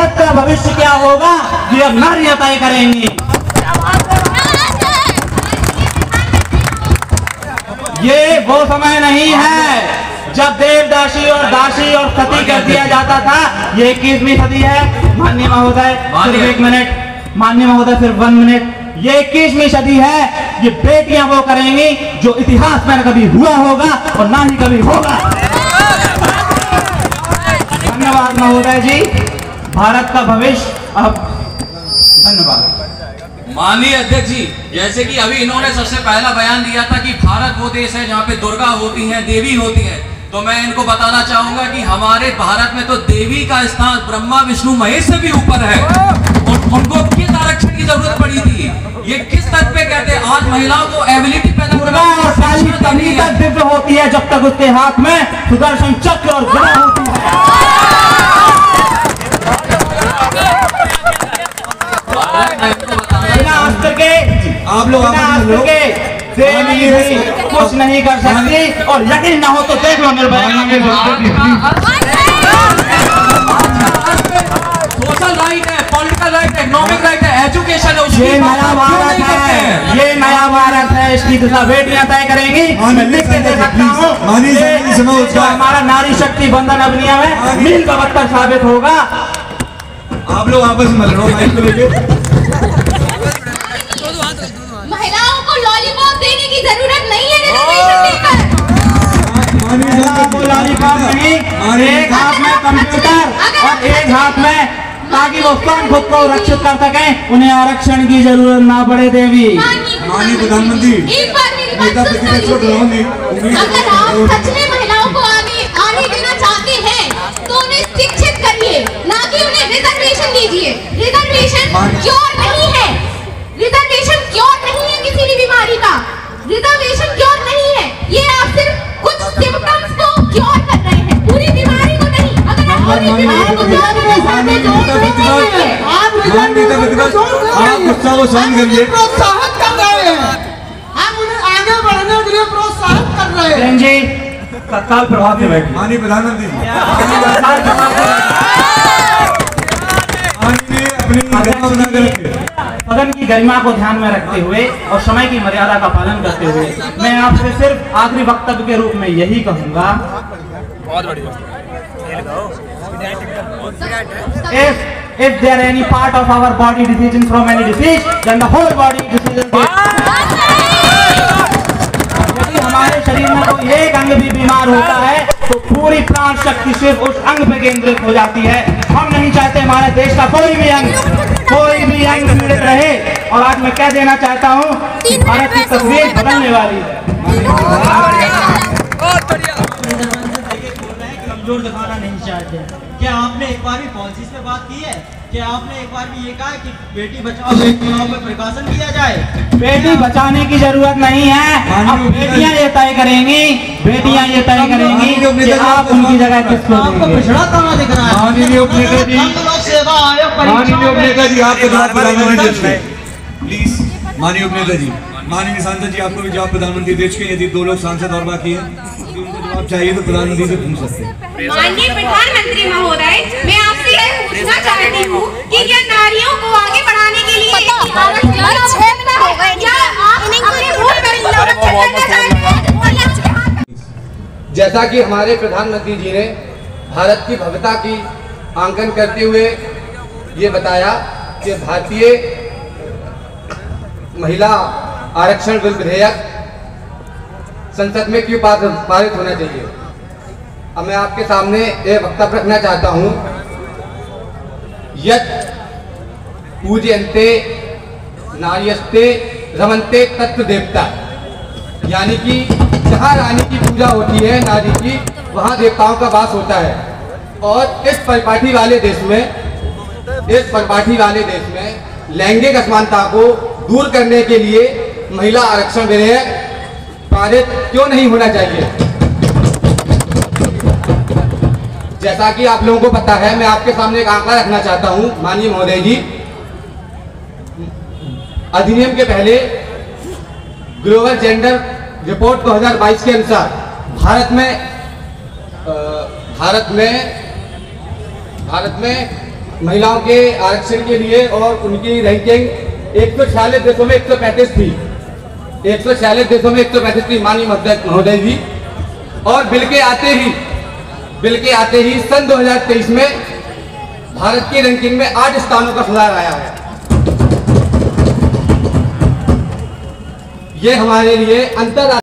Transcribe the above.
भारत का भविष्य क्या होगा ये अब नारियां तय करेंगी। ये वो समय नहीं है जब देवदासी और दासी और सती कर दिया जाता था। ये 21वीं सदी है। माननीय महोदय सिर्फ 1 मिनट, माननीय महोदय सिर्फ 1 मिनट। ये 21वीं सदी है। ये बेटियां वो करेंगी जो इतिहास में न कभी हुआ होगा और ना ही कभी होगा। धन्यवाद महोदय जी। भारत का भविष्य अब। धन्यवाद माननीय अध्यक्ष जी, जैसे कि अभी इन्होंने सबसे पहला बयान दिया था कि भारत वो देश है जहाँ पे दुर्गा होती हैं, देवी होती हैं, तो मैं इनको बताना चाहूंगा कि हमारे भारत में तो देवी का स्थान ब्रह्मा विष्णु महेश से भी ऊपर है। उनको किस आरक्षण की जरूरत पड़ी थी? ये किस तक पे कहते हैं आज महिलाओं को एबिलिटी पैदा दुर्गा और काली तभी तक दिव्य होती है जब तक उसके हाथ में सुदर्शन चक्र और गदा होती है। आप लोग देवी कुछ नहीं कर सकती और यकीन ना हो तो देख लो निर्भया। सोशल राइट है, पॉलिटिकल राइट है, इकोनॉमिक राइट है, एजुकेशन है। ये नया भारत है, ये नया भारत है। इसकी दिशा बेटियां तय करेंगी। मैं लिख के दे सकता हूँ। हमारा नारी शक्ति बंधन अधिनियम है, मील का पत्थर साबित होगा। आप लोग आपस में लड़ो माइक को लेके। महिलाओं को लॉलीपॉप देने की जरूरत नहीं है रिजर्वेशन देकर। लॉलीपॉप नहीं, एक हाथ में कंप्यूटर और एक हाथ में, ताकि वो स्वयं खुद को रक्षित कर सके, उन्हें आरक्षण की जरूरत ना पड़े। देवी माननीय प्रधानमंत्री, एक बार मेरी बात सुनिए। अगर आप सच में महिलाओं को आने देना चाहते हैं तो उन्हें शिक्षित करिए, ना कि उन्हें रिजर्वेशन दीजिए। रिजर्वेशन क्योर नहीं है, रिजर्वेशन क्योर नहीं है किसी भी बीमारी का। रिजर्वेशन क्योर नहीं है, ये आप सिर्फ कुछ सिम्टम्स को क्योर कर रहे हैं, पूरी बीमारी को नहीं। अगर आप पूरी बीमारी को क्योर करना चाहते हैं आप गुस्सा को शांत करिए। प्रोत्साहित कर रहे हैं, हम उन्हें आगे बढ़ने के लिए प्रोत्साहित कर रहे हैं। जी तत्काल प्रभाव से बैठिए। माननीय प्रधानमंत्री सदन की गरिमा को ध्यान में रखते हुए और समय की मर्यादा का पालन करते हुए मैं आपसे सिर्फ आखिरी वक्तव्य के रूप में यही कहूंगा। बहुत बढ़िया। If there any part of our body decisions from any disease, then the whole body decisions. यदि हमारे शरीर में कोई एक अंग भी बीमार होता है तो पूरी प्राण शक्ति सिर्फ उस अंग पे केंद्रित हो जाती है। हम नहीं चाहते हमारे देश का कोई भी अंग पीड़ित रहे। और आज मैं क्या देना चाहता हूँ कि भारत की तस्वीर बदलने वाली है। कमजोर दिखाना नहीं चाहते। क्या आपने एक बार भी पॉलिसीज पे बात की है? क्या आपने एक बार भी ये कहा कि बेटी बचाओ बेटी पढ़ाओ पे प्रकाशन किया जाए? बेटी बचाने की जरूरत नहीं है, अब बेटियां ये तय करेंगी, बेटियां ये तय करेंगी कि आप उनकी जगह किसको आपको पिछड़ा कहाँ दिख रहा है? माननीय उपनेता जी, सेवा आयोग माननीय उपनेता जी आपके जवाब प्रधानमंत्री देश के प्लीज। माननीय उपनेता जी, माननीय सांसद जी आपको भी जवाब प्रधानमंत्री देश के। यदि 2 लोग सांसद और बाकी हैं, उनको जवाब चाहिए तो प्रधानमंत्री से पूछ सकते हैं। माननीय प्रधानमंत्री महोदय, मैं आपसे यह पूछना चाहती हूँ कि क्या नारियों को आगे बढ़ाने के लिए जैसा कि हमारे प्रधानमंत्री जी ने भारत की भव्यता की आंकन करते हुए ये बताया कि भारतीय महिला आरक्षण विधेयक संसद में क्यों पारित होना चाहिए। अब मैं आपके सामने एक वक्तव्य रखना चाहता हूं। यत् पूज्यन्ते नार्यस्ते रमन्ते तत्र देवता, यानी कि जहाँ रानी की पूजा होती है नारी की, वहाँ देवताओं का वास होता है। और इस परिपाटी वाले देश में लैंगिक असमानता को दूर करने के लिए महिला आरक्षण विधेयक पारित क्यों नहीं होना चाहिए। जैसा कि आप लोगों को पता है, मैं आपके सामने एक आंकड़ा रखना चाहता हूं। माननीय महोदय जी, अधिनियम के पहले ग्लोबल जेंडर रिपोर्ट 2022 के अनुसार भारत में महिलाओं के आरक्षण के लिए और उनकी रैंकिंग 146 देशों में 135 थी। 146 देशों में 135 थी माननीय महोदय जी। और बिल के आते ही सन 2023 में भारत की रैंकिंग में 8 स्थानों का सुधार आया है। ये हमारे लिए अंतरराष्ट्रीय